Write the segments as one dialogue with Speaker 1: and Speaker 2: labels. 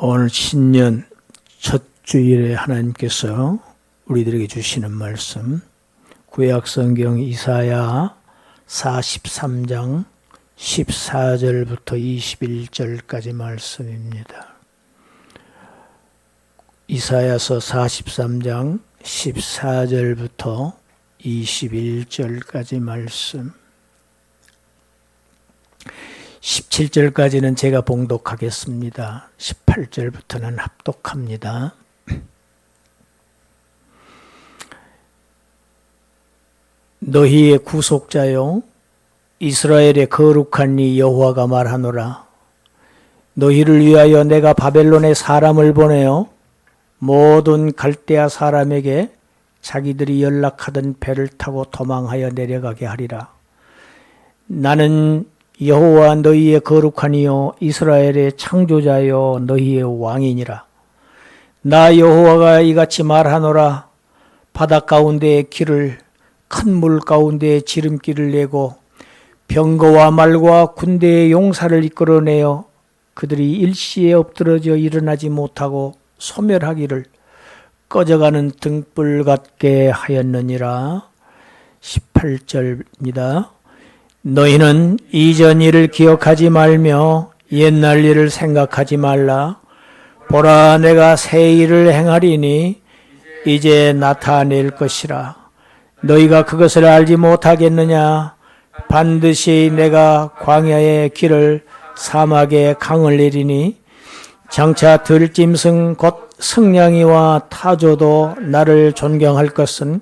Speaker 1: 오늘 신년 첫 주일에 하나님께서 우리들에게 주시는 말씀, 구약성경 이사야 43장 14절부터 21절까지 말씀입니다. 이사야서 43장 14절부터 21절까지 말씀, 17절까지는 제가 봉독하겠습니다. 18절부터는 합독합니다. 너희의 구속자요 이스라엘의 거룩한 이 여호와가 말하노라. 너희를 위하여 내가 바벨론에 사람을 보내어 모든 갈대아 사람에게 자기들이 연락하던 배를 타고 도망하여 내려가게 하리라. 나는 여호와 너희의 거룩한 이요 이스라엘의 창조자요 너희의 왕이니라. 나 여호와가 이같이 말하노라. 바다 가운데의 길을 큰 물 가운데에 지름길을 내고 병거와 말과 군대의 용사를 이끌어내어 그들이 일시에 엎드러져 일어나지 못하고 소멸하기를 꺼져가는 등불 같게 하였느니라. 18절입니다. 너희는 이전 일을 기억하지 말며 옛날 일을 생각하지 말라. 보라, 내가 새 일을 행하리니 이제 나타낼 것이라. 너희가 그것을 알지 못하겠느냐? 반드시 내가 광야의 길을 사막의 강을 내리니 장차 들짐승 곧 승냥이와 타조도 나를 존경할 것은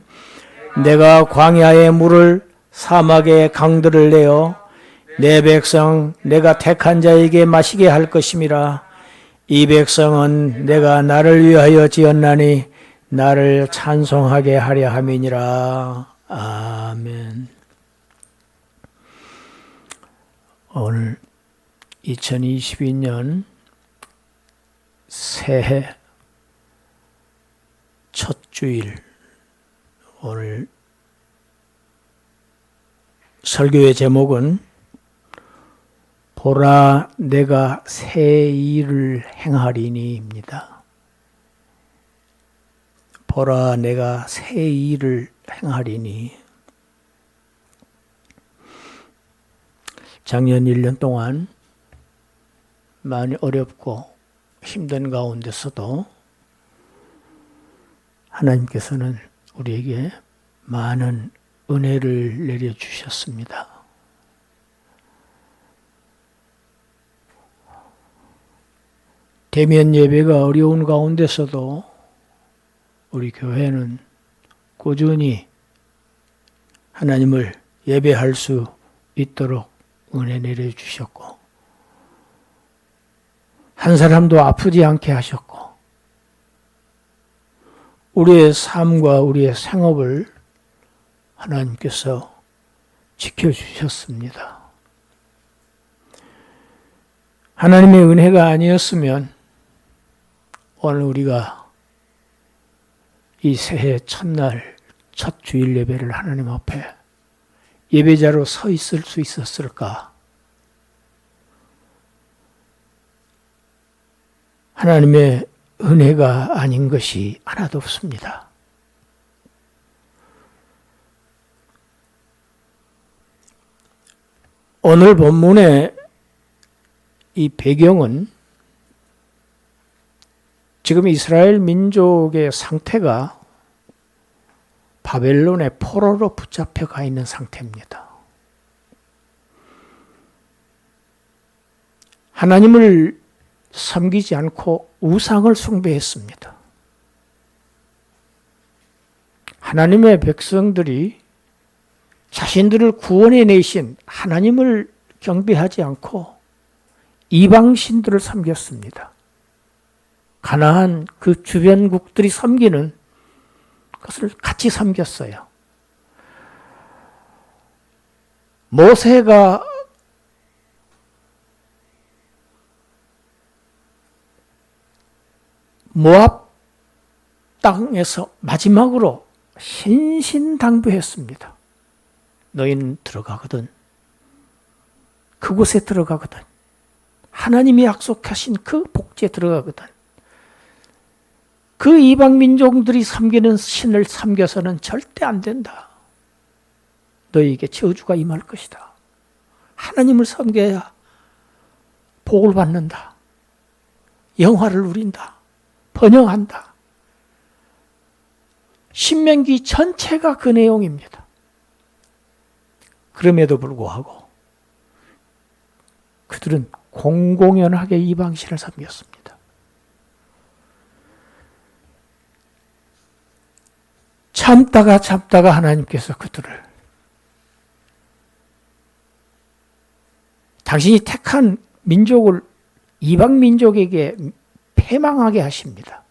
Speaker 1: 내가 광야의 물을 사막의 강들을 내어 내 백성 내가 택한 자에게 마시게 할 것임이라. 이 백성은 내가 나를 위하여 지었나니 나를 찬송하게 하려 함이니라. 아멘. 오늘 2022년 새해 첫 주일, 오늘 설교의 제목은 보라 내가 새 일을 행하리니입니다. 보라 내가 새 일을 행하리니. 작년 1년 동안 많이 어렵고 힘든 가운데서도 하나님께서는 우리에게 많은 은혜를 내려주셨습니다. 대면 예배가 어려운 가운데서도 우리 교회는 꾸준히 하나님을 예배할 수 있도록 은혜 내려주셨고, 한 사람도 아프지 않게 하셨고, 우리의 삶과 우리의 생업을 하나님께서 지켜주셨습니다. 하나님의 은혜가 아니었으면 오늘 우리가 이 새해 첫날 첫 주일 예배를 하나님 앞에 예배자로 서 있을 수 있었을까? 하나님의 은혜가 아닌 것이 하나도 없습니다. 오늘 본문의 이 배경은 지금 이스라엘 민족의 상태가 바벨론의 포로로 붙잡혀 가 있는 상태입니다. 하나님을 섬기지 않고 우상을 숭배했습니다. 하나님의 백성들이 자신들을 구원해 내신 하나님을 경배하지 않고 이방신들을 섬겼습니다. 가나안 그 주변국들이 섬기는 것을 같이 섬겼어요. 모세가 모압 땅에서 마지막으로 신신당부했습니다. 너희는 들어가거든, 그곳에 들어가거든, 하나님이 약속하신 그 복지에 들어가거든, 그 이방 민족들이 섬기는 신을 섬겨서는 절대 안 된다. 너희에게 저주가 임할 것이다. 하나님을 섬겨야 복을 받는다. 영화를 누린다. 번영한다. 신명기 전체가 그 내용입니다. 그럼에도 불구하고 그들은 공공연하게 이방신을 섬겼습니다. 참다가 하나님께서 그들을 당신이 택한 민족을 이방 민족에게 패망하게 하십니다.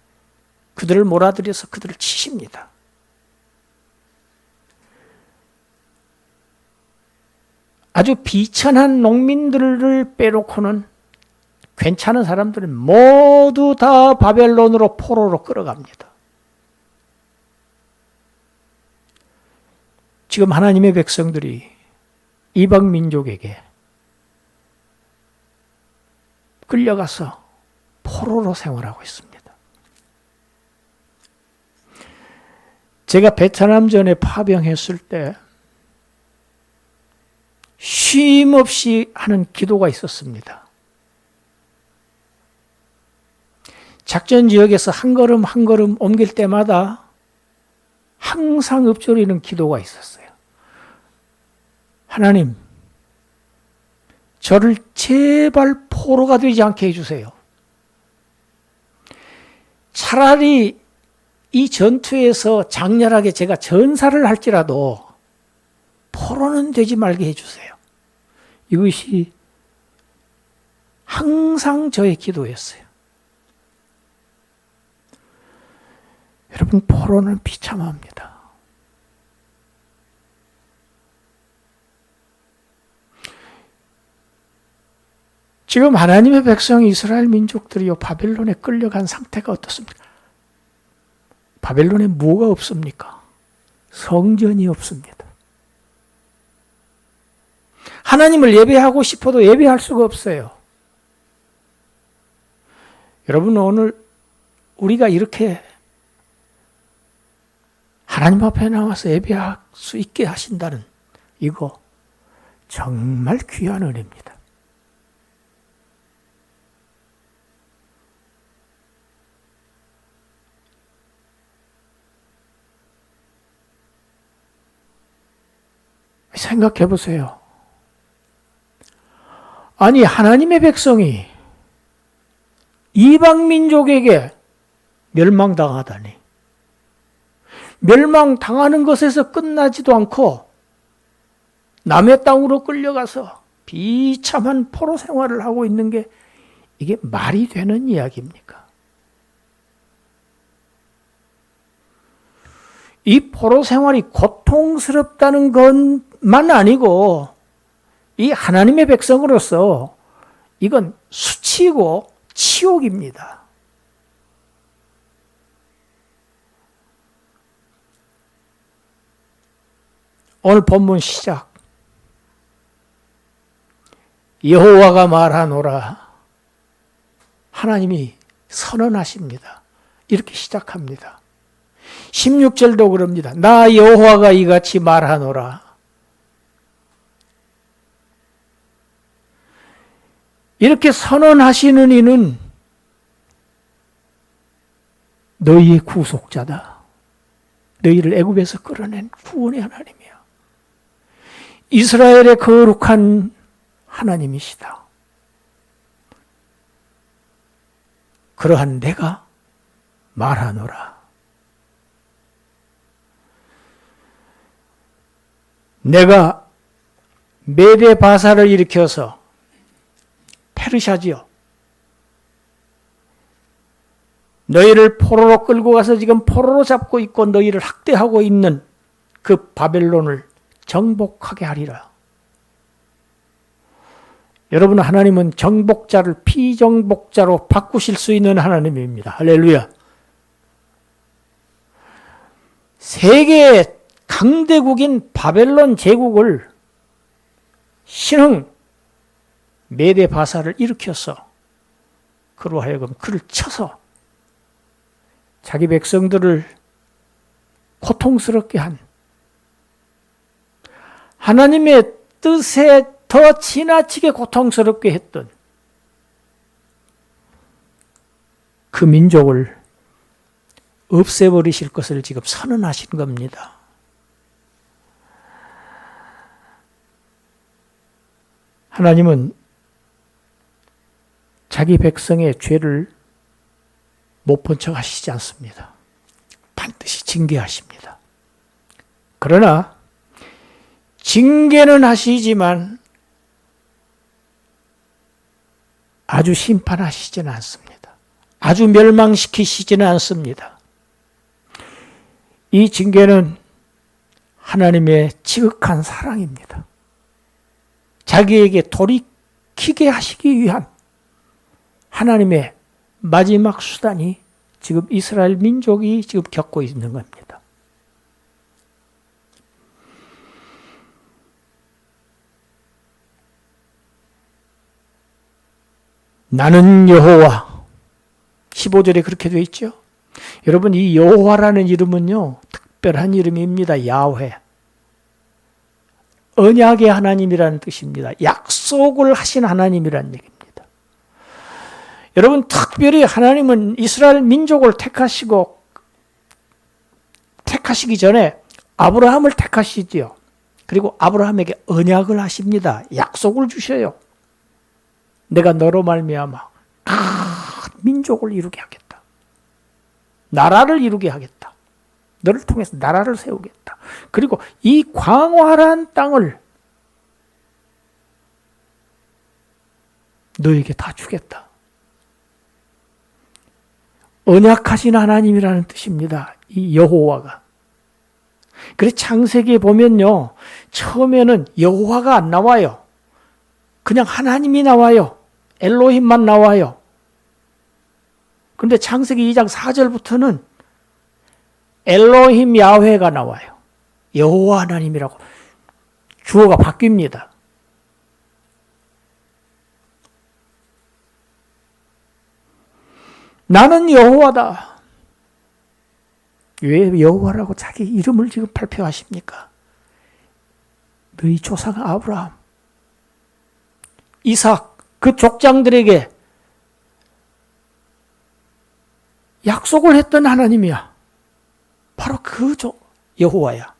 Speaker 1: 그들을 몰아들여서 그들을 치십니다. 아주 비천한 농민들을 빼놓고는 괜찮은 사람들은 모두 다 바벨론으로 포로로 끌어갑니다. 지금 하나님의 백성들이 이방 민족에게 끌려가서 포로로 생활하고 있습니다. 제가 베트남전에 파병했을 때 쉼 없이 하는 기도가 있었습니다. 작전 지역에서 한 걸음 한 걸음 옮길 때마다 항상 읊조리는 기도가 있었어요. 하나님, 저를 제발 포로가 되지 않게 해주세요. 차라리 이 전투에서 장렬하게 제가 전사를 할지라도 포로는 되지 말게 해주세요. 이것이 항상 저의 기도였어요. 여러분, 포로는 비참합니다. 지금 하나님의 백성 이스라엘 민족들이요 바벨론에 끌려간 상태가 어떻습니까? 바벨론에 뭐가 없습니까? 성전이 없습니다. 하나님을 예배하고 싶어도 예배할 수가 없어요. 여러분, 오늘 우리가 이렇게 하나님 앞에 나와서 예배할 수 있게 하신다는 이거 정말 귀한 은혜입니다. 생각해 보세요. 아니, 하나님의 백성이 이방 민족에게 멸망당하다니. 멸망당하는 것에서 끝나지도 않고 남의 땅으로 끌려가서 비참한 포로 생활을 하고 있는 게 이게 말이 되는 이야기입니까? 이 포로 생활이 고통스럽다는 것만 아니고 이 하나님의 백성으로서 이건 수치고 치욕입니다. 오늘 본문 시작. 여호와가 말하노라. 하나님이 선언하십니다. 이렇게 시작합니다. 16절도 그럽니다. 나 여호와가 이같이 말하노라. 이렇게 선언하시는 이는 너희의 구속자다. 너희를 애굽에서 끌어낸 구원의 하나님이야. 이스라엘의 거룩한 하나님이시다. 그러한 내가 말하노라. 내가 메대 바사를 일으켜서 페르시아지요. 너희를 포로로 끌고 가서 지금 포로로 잡고 있고 너희를 학대하고 있는 그 바벨론을 정복하게 하리라. 여러분, 하나님은 정복자를 피정복자로 바꾸실 수 있는 하나님입니다. 할렐루야. 세계의 강대국인 바벨론 제국을 신흥 메대 바사를 일으켜서 그로 하여금 그를 쳐서 자기 백성들을 고통스럽게 한 하나님의 뜻에 더 지나치게 고통스럽게 했던 그 민족을 없애버리실 것을 지금 선언하신 겁니다. 하나님은 자기 백성의 죄를 못 본 척 하시지 않습니다. 반드시 징계하십니다. 그러나 징계는 하시지만 아주 심판하시지는 않습니다. 아주 멸망시키시지는 않습니다. 이 징계는 하나님의 지극한 사랑입니다. 자기에게 돌이키게 하시기 위한 하나님의 마지막 수단이 지금 이스라엘 민족이 지금 겪고 있는 겁니다. 나는 여호와 15절에 그렇게 되어 있죠. 여러분 이 여호와라는 이름은요 특별한 이름입니다. 야훼 언약의 하나님이라는 뜻입니다. 약속을 하신 하나님이라는 얘기입니다. 여러분 특별히 하나님은 이스라엘 민족을 택하시기 전에 아브라함을 택하시지요. 그리고 아브라함에게 언약을 하십니다. 약속을 주셔요. 내가 너로 말미암아 큰 민족을 이루게 하겠다. 나라를 이루게 하겠다. 너를 통해서 나라를 세우겠다. 그리고 이 광활한 땅을 너에게 다 주겠다. 언약하신 하나님이라는 뜻입니다. 이 여호와가. 그래서 창세기에 보면요. 처음에는 여호와가 안 나와요. 그냥 하나님이 나와요. 엘로힘만 나와요. 그런데 창세기 2장 4절부터는 엘로힘 야훼가 나와요. 여호와 하나님이라고 주어가 바뀝니다. 나는 여호와다. 왜 여호와라고 자기 이름을 지금 발표하십니까? 너희 조상 아브라함, 이삭, 그 족장들에게 약속을 했던 하나님이야. 바로 그 여호와야.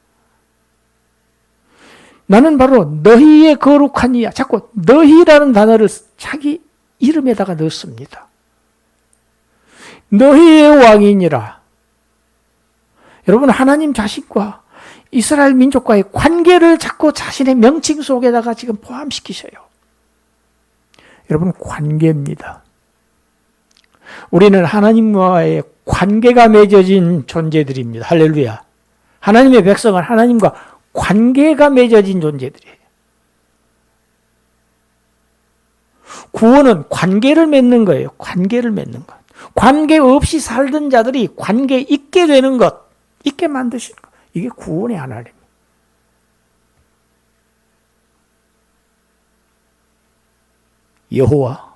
Speaker 1: 나는 바로 너희의 거룩한 이야. 자꾸 너희라는 단어를 자기 이름에다가 넣습니다. 너희의 왕이니라. 여러분 하나님 자신과 이스라엘 민족과의 관계를 자꾸 자신의 명칭 속에다가 지금 포함시키셔요. 여러분 관계입니다. 우리는 하나님과의 관계가 맺어진 존재들입니다. 할렐루야. 하나님의 백성은 하나님과 관계가 맺어진 존재들이에요. 구원은 관계를 맺는 거예요. 관계를 맺는 것. 관계 없이 살던 자들이 관계 있게 되는 것, 있게 만드시는 것. 이게 구원의 하나님. 여호와,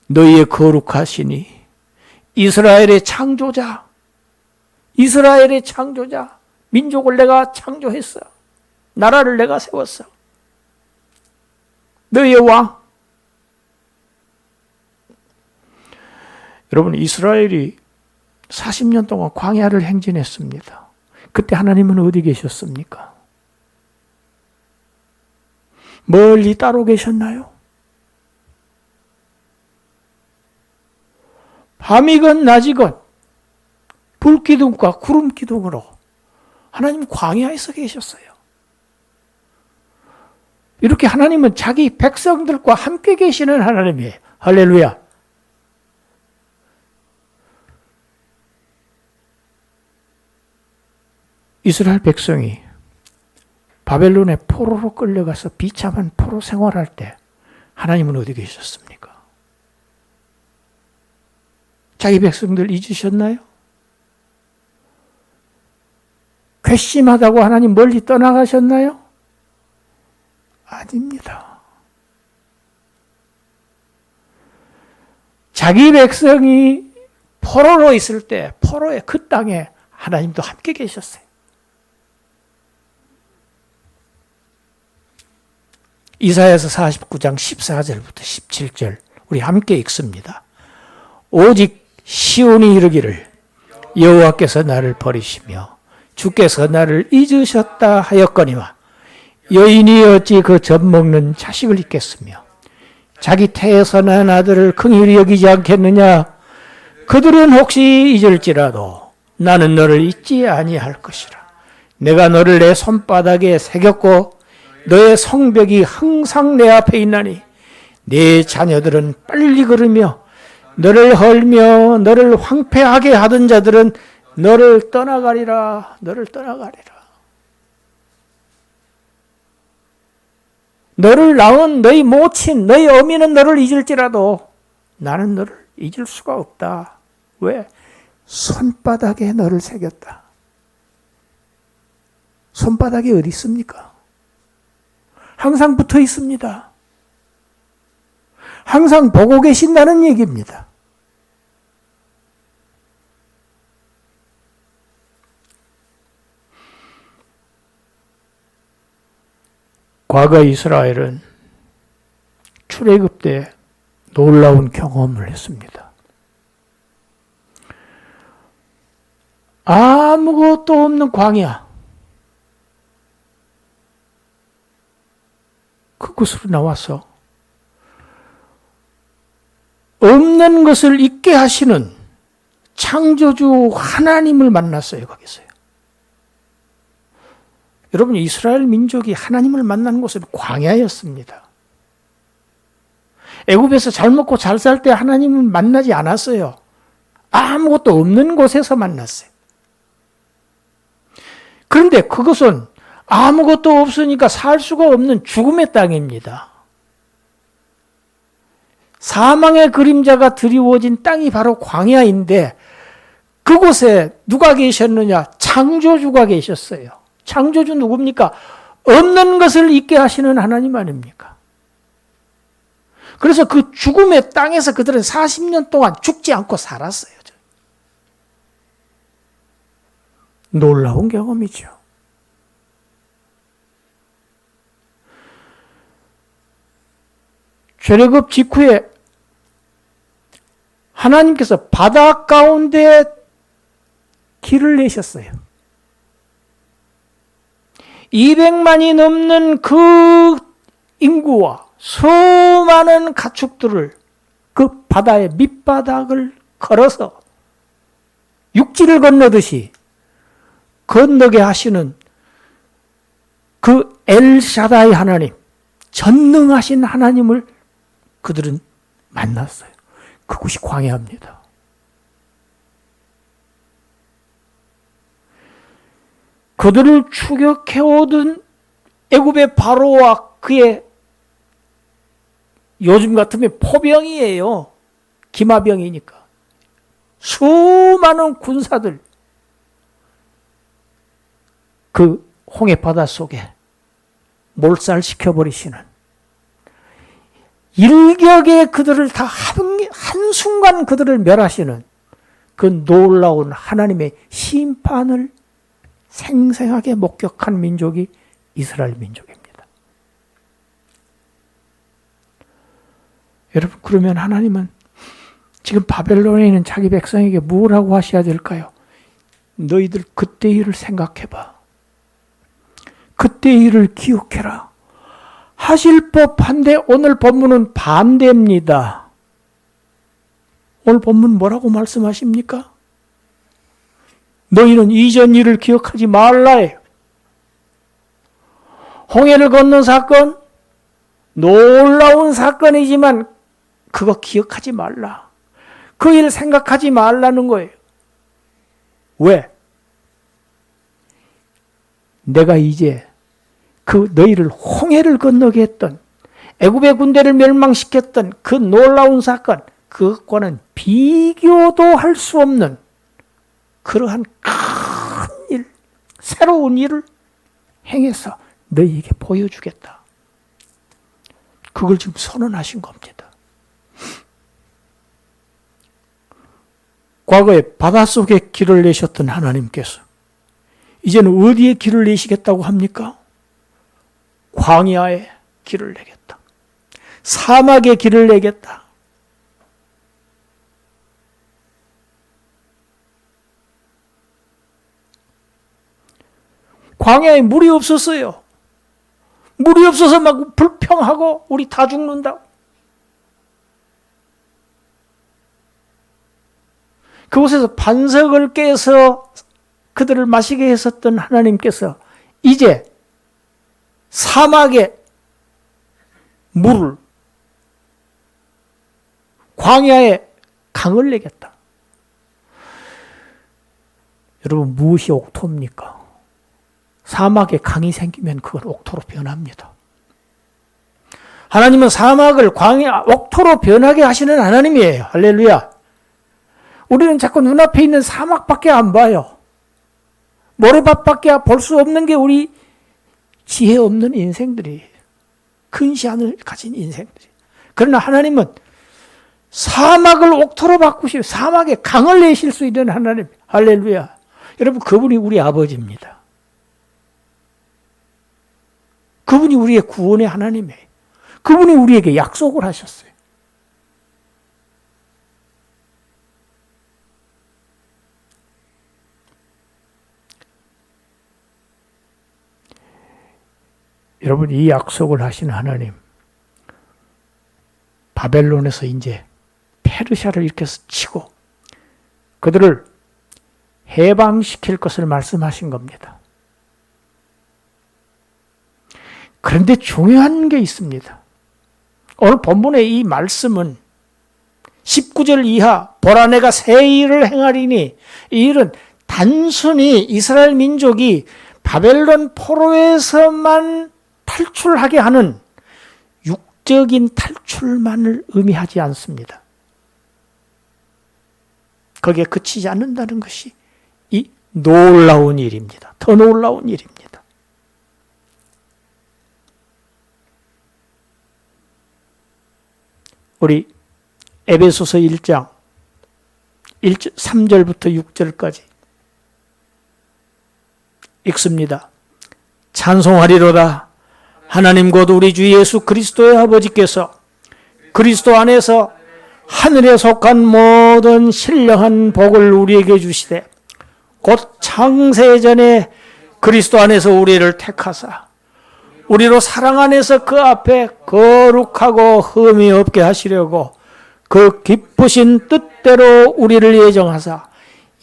Speaker 1: 너희의 거룩하시니 이스라엘의 창조자, 이스라엘의 창조자, 민족을 내가 창조했어. 나라를 내가 세웠어. 너희의 왕. 여러분 이스라엘이 40년 동안 광야를 행진했습니다. 그때 하나님은 어디 계셨습니까? 멀리 따로 계셨나요? 밤이건 낮이건 불기둥과 구름기둥으로 하나님 광야에서 계셨어요. 이렇게 하나님은 자기 백성들과 함께 계시는 하나님이에요. 할렐루야. 이스라엘 백성이 바벨론의 포로로 끌려가서 비참한 포로 생활할 때 하나님은 어디 계셨습니까? 자기 백성들 잊으셨나요? 괘씸하다고 하나님 멀리 떠나가셨나요? 아닙니다. 자기 백성이 포로로 있을 때 포로의 그 땅에 하나님도 함께 계셨어요. 이사야서 49장 14절부터 17절 우리 함께 읽습니다. 오직 시온이 이르기를 여호와께서 나를 버리시며 주께서 나를 잊으셨다 하였거니와 여인이 어찌 그 젖 먹는 자식을 잊겠으며 자기 태에서 난 아들을 긍휼히 여기지 않겠느냐. 그들은 혹시 잊을지라도 나는 너를 잊지 아니할 것이라. 내가 너를 내 손바닥에 새겼고 너의 성벽이 항상 내 앞에 있나니 네 자녀들은 빨리 걸으며 너를 헐며 너를 황폐하게 하던 자들은 너를 떠나가리라. 너를 떠나가리라. 너를 낳은 너희 모친 너희 어미는 너를 잊을지라도 나는 너를 잊을 수가 없다. 왜? 손바닥에 너를 새겼다. 손바닥이 어디 있습니까? 항상 붙어 있습니다. 항상 보고 계신다는 얘기입니다. 과거 이스라엘은 출애굽 때 놀라운 경험을 했습니다. 아무것도 없는 광야, 그곳으로 나와서 없는 것을 있게 하시는 창조주 하나님을 만났어요. 거기서요. 여러분, 이스라엘 민족이 하나님을 만나는 곳은 광야였습니다. 애굽에서 잘 먹고 잘 살 때 하나님을 만나지 않았어요. 아무것도 없는 곳에서 만났어요. 그런데 그것은 아무것도 없으니까 살 수가 없는 죽음의 땅입니다. 사망의 그림자가 드리워진 땅이 바로 광야인데 그곳에 누가 계셨느냐? 창조주가 계셨어요. 창조주 누굽니까? 없는 것을 있게 하시는 하나님 아닙니까? 그래서 그 죽음의 땅에서 그들은 40년 동안 죽지 않고 살았어요. 놀라운 경험이죠. 출애굽 직후에 하나님께서 바다 가운데 길을 내셨어요. 200만이 넘는 그 인구와 수많은 가축들을 그 바다의 밑바닥을 걸어서 육지를 건너듯이 건너게 하시는 그 엘샤다이 하나님, 전능하신 하나님을 그들은 만났어요. 그곳이 광야입니다. 그들을 추격해오던 애굽의 바로와 그의 요즘 같으면 포병이에요. 기마병이니까. 수많은 군사들 그 홍해 바다 속에 몰살시켜버리시는 일격에 그들을 다 한순간 그들을 멸하시는 그 놀라운 하나님의 심판을 생생하게 목격한 민족이 이스라엘 민족입니다. 여러분, 그러면 하나님은 지금 바벨론에 있는 자기 백성에게 뭐라고 하셔야 될까요? 너희들 그때 일을 생각해봐. 그때 일을 기억해라. 하실 법한데 오늘 본문은 반대입니다. 오늘 본문 뭐라고 말씀하십니까? 너희는 이전 일을 기억하지 말라예요. 홍해를 건넌 사건, 놀라운 사건이지만 그거 기억하지 말라. 그 일 생각하지 말라는 거예요. 왜? 내가 이제 그 너희를 홍해를 건너게 했던 애굽의 군대를 멸망시켰던 그 놀라운 사건, 그것과는 비교도 할 수 없는 그러한 큰 일, 새로운 일을 행해서 너희에게 보여주겠다. 그걸 지금 선언하신 겁니다. 과거에 바닷속에 길을 내셨던 하나님께서 이제는 어디에 길을 내시겠다고 합니까? 광야에 길을 내겠다. 사막에 길을 내겠다. 광야에 물이 없었어요. 물이 없어서 막 불평하고 우리 다 죽는다. 그곳에서 반석을 깨서 그들을 마시게 했었던 하나님께서 이제 사막에 물을, 광야에 강을 내겠다. 여러분, 무엇이 옥토입니까? 사막에 강이 생기면 그건 옥토로 변합니다. 하나님은 사막을 광야, 옥토로 변하게 하시는 하나님이에요. 할렐루야. 우리는 자꾸 눈앞에 있는 사막밖에 안 봐요. 모래밭밖에 볼 수 없는 게 우리 지혜 없는 인생들이에요. 근시안을 가진 인생들이. 그러나 하나님은 사막을 옥토로 바꾸시고 사막에 강을 내실 수 있는 하나님. 할렐루야. 여러분, 그분이 우리 아버지입니다. 그분이 우리의 구원의 하나님이에요. 그분이 우리에게 약속을 하셨어요. 여러분, 이 약속을 하신 하나님, 바벨론에서 이제 페르시아를 이렇게 치고 그들을 해방시킬 것을 말씀하신 겁니다. 그런데 중요한 게 있습니다. 오늘 본문의 이 말씀은 19절 이하 보라 내가 새 일을 행하리니, 이 일은 단순히 이스라엘 민족이 바벨론 포로에서만 탈출하게 하는 육적인 탈출만을 의미하지 않습니다. 거기에 그치지 않는다는 것이 이 놀라운 일입니다. 더 놀라운 일입니다. 우리 에베소서 1장 3절부터 6절까지 읽습니다. 찬송하리로다. 하나님 곧 우리 주 예수 그리스도의 아버지께서 그리스도 안에서 하늘에 속한 모든 신령한 복을 우리에게 주시되 곧 창세전에 그리스도 안에서 우리를 택하사 우리로 사랑 안에서 그 앞에 거룩하고 흠이 없게 하시려고 그 기쁘신 뜻대로 우리를 예정하사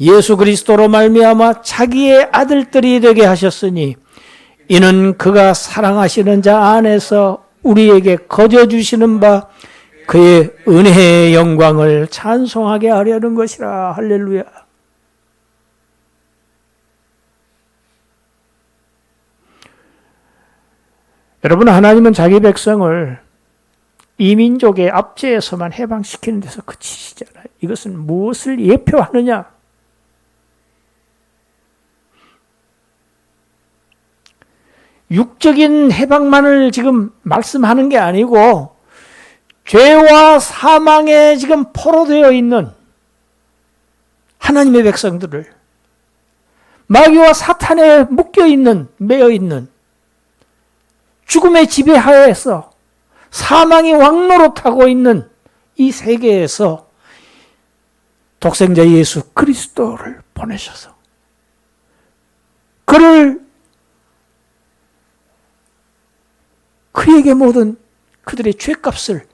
Speaker 1: 예수 그리스도로 말미암아 자기의 아들들이 되게 하셨으니 이는 그가 사랑하시는 자 안에서 우리에게 거저주시는 바 그의 은혜의 영광을 찬송하게 하려는 것이라. 할렐루야. 여러분, 하나님은 자기 백성을 이민족의 압제에서만 해방시키는 데서 그치시잖아요. 이것은 무엇을 예표하느냐? 육적인 해방만을 지금 말씀하는 게 아니고 죄와 사망에 지금 포로되어 있는 하나님의 백성들을, 마귀와 사탄에 묶여있는, 매여있는 죽음의 지배하에서 사망이 왕노릇하고 있는 이 세계에서 독생자 예수 그리스도를 보내셔서 그에게 모든 그들의 죄값을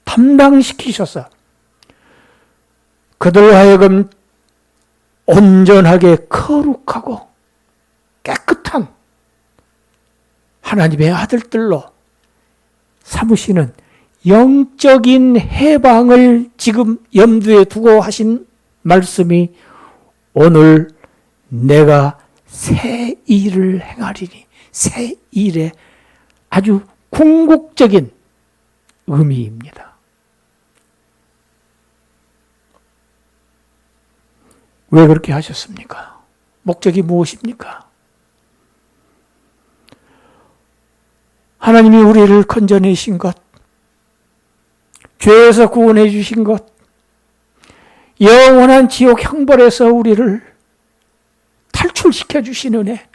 Speaker 1: 담당시키셔서 그들 하여금 온전하게 거룩하고 깨끗한 하나님의 아들들로 삼으시는 영적인 해방을 지금 염두에 두고 하신 말씀이 오늘 내가 새 일을 행하리니, 새 일의 아주 궁극적인 의미입니다. 왜 그렇게 하셨습니까? 목적이 무엇입니까? 하나님이 우리를 건져내신 것, 죄에서 구원해 주신 것, 영원한 지옥 형벌에서 우리를 탈출시켜 주신 은혜,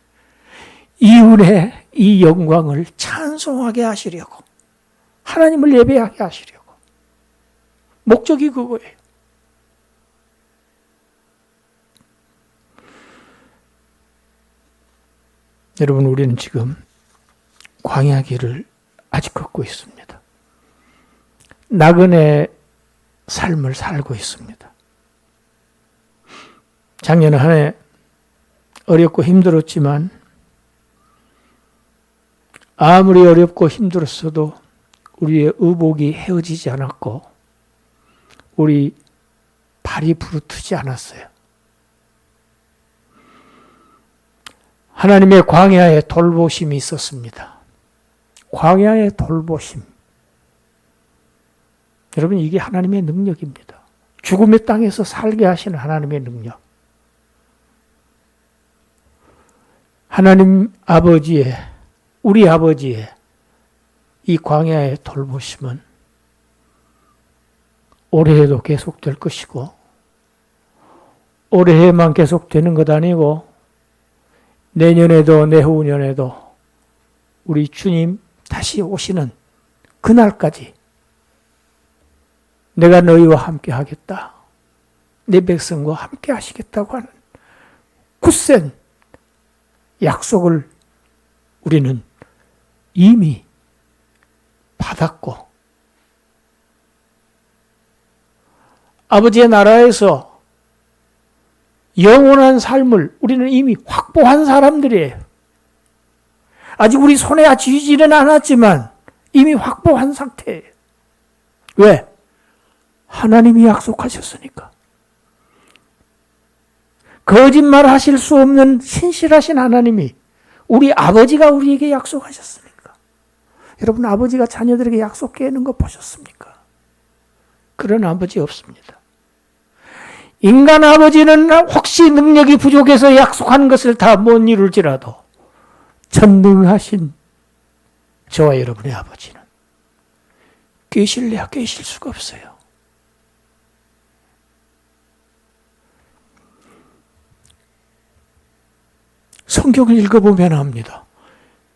Speaker 1: 이 은혜, 이 영광을 찬송하게 하시려고, 하나님을 예배하게 하시려고. 목적이 그거예요. 여러분, 우리는 지금 광야 길을 아직 걷고 있습니다. 나그네 삶을 살고 있습니다. 작년 한 해 어렵고 힘들었지만 아무리 어렵고 힘들었어도 우리의 의복이 헤어지지 않았고 우리 발이 부르트지 않았어요. 하나님의 광야에 돌보심이 있었습니다. 광야의 돌보심. 여러분, 이게 하나님의 능력입니다. 죽음의 땅에서 살게 하시는 하나님의 능력. 하나님 아버지의, 우리 아버지의 이 광야의 돌보심은 올해에도 계속될 것이고, 올해에만 계속되는 것 아니고 내년에도 내후년에도 우리 주님 다시 오시는 그날까지 내가 너희와 함께 하겠다, 내 백성과 함께 하시겠다고 하는 굳센 약속을 우리는 이미 받았고, 아버지의 나라에서 영원한 삶을 우리는 이미 확보한 사람들이에요. 아직 우리 손에 쥐지는 않았지만 이미 확보한 상태예요. 왜? 하나님이 약속하셨으니까. 거짓말 하실 수 없는 신실하신 하나님이, 우리 아버지가 우리에게 약속하셨으니까. 여러분, 아버지가 자녀들에게 약속 깨는 거 보셨습니까? 그런 아버지 없습니다. 인간 아버지는 혹시 능력이 부족해서 약속한 것을 다 못 이룰지라도 전능하신 저와 여러분의 아버지는 깨실래야 깨실 수가 없어요. 성경을 읽어보면 합니다.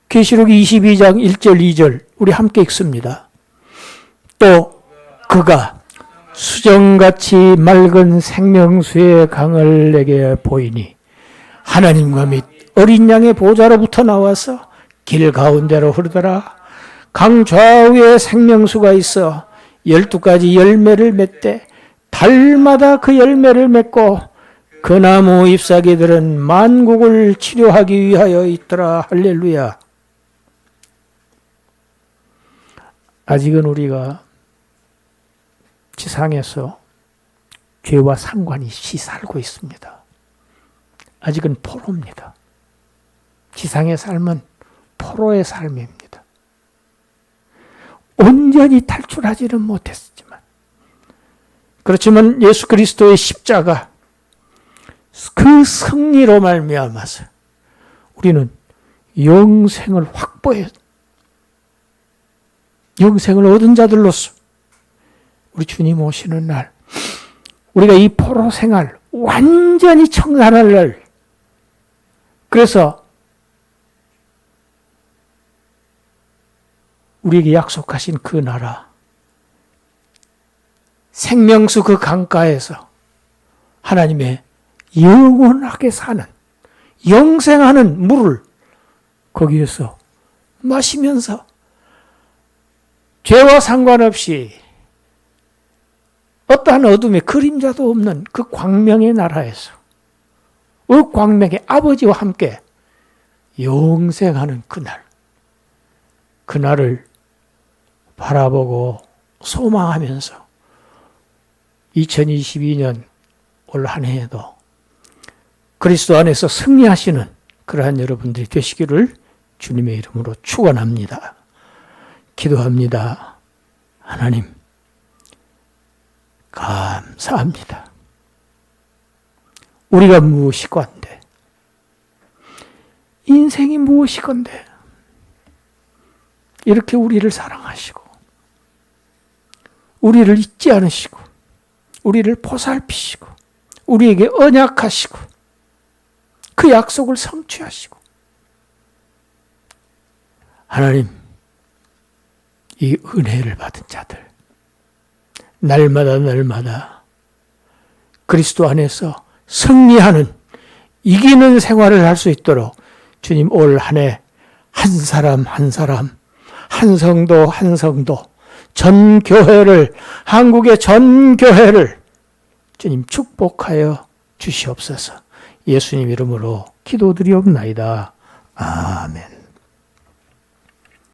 Speaker 1: 계시록 22장 1절 2절 우리 함께 읽습니다. 또 그가 수정같이 맑은 생명수의 강을 내게 보이니 하나님과 및 어린 양의 보좌로부터 나와서 길 가운데로 흐르더라. 강 좌우에 생명수가 있어 12가지 열매를 맺되 달마다 그 열매를 맺고 그 나무 잎사귀들은 만국을 치료하기 위하여 있더라. 할렐루야. 아직은 우리가 지상에서 죄와 상관이 없이 살고 있습니다. 아직은 포로입니다. 지상의 삶은 포로의 삶입니다. 온전히 탈출하지는 못했지만, 그렇지만 예수 그리스도의 십자가, 그 승리로 말미암아서 우리는 영생을 확보해, 영생을 얻은 자들로서 우리 주님 오시는 날, 우리가 이 포로 생활 완전히 청산할 날, 그래서 우리에게 약속하신 그 나라, 생명수 그 강가에서 하나님의 영원하게 사는, 영생하는 물을 거기에서 마시면서 죄와 상관없이 어떠한 어둠의 그림자도 없는 그 광명의 나라에서, 그 광명의 아버지와 함께 영생하는 그날, 그날을 바라보고 소망하면서 2022년 올 한 해에도 그리스도 안에서 승리하시는 그러한 여러분들이 되시기를 주님의 이름으로 축원합니다. 기도합니다. 하나님, 감사합니다. 우리가 무엇이건데, 인생이 무엇이건데 이렇게 우리를 사랑하시고 우리를 잊지 않으시고 우리를 보살피시고 우리에게 언약하시고 그 약속을 성취하시고 하나님, 이 은혜를 받은 자들 날마다 그리스도 안에서 승리하는 이기는 생활을 할 수 있도록 주님 올 한 해 한 사람 한 사람, 한 성도 한 성도, 전 교회를, 한국의 전 교회를 주님 축복하여 주시옵소서. 예수님 이름으로 기도드리옵나이다. 아멘.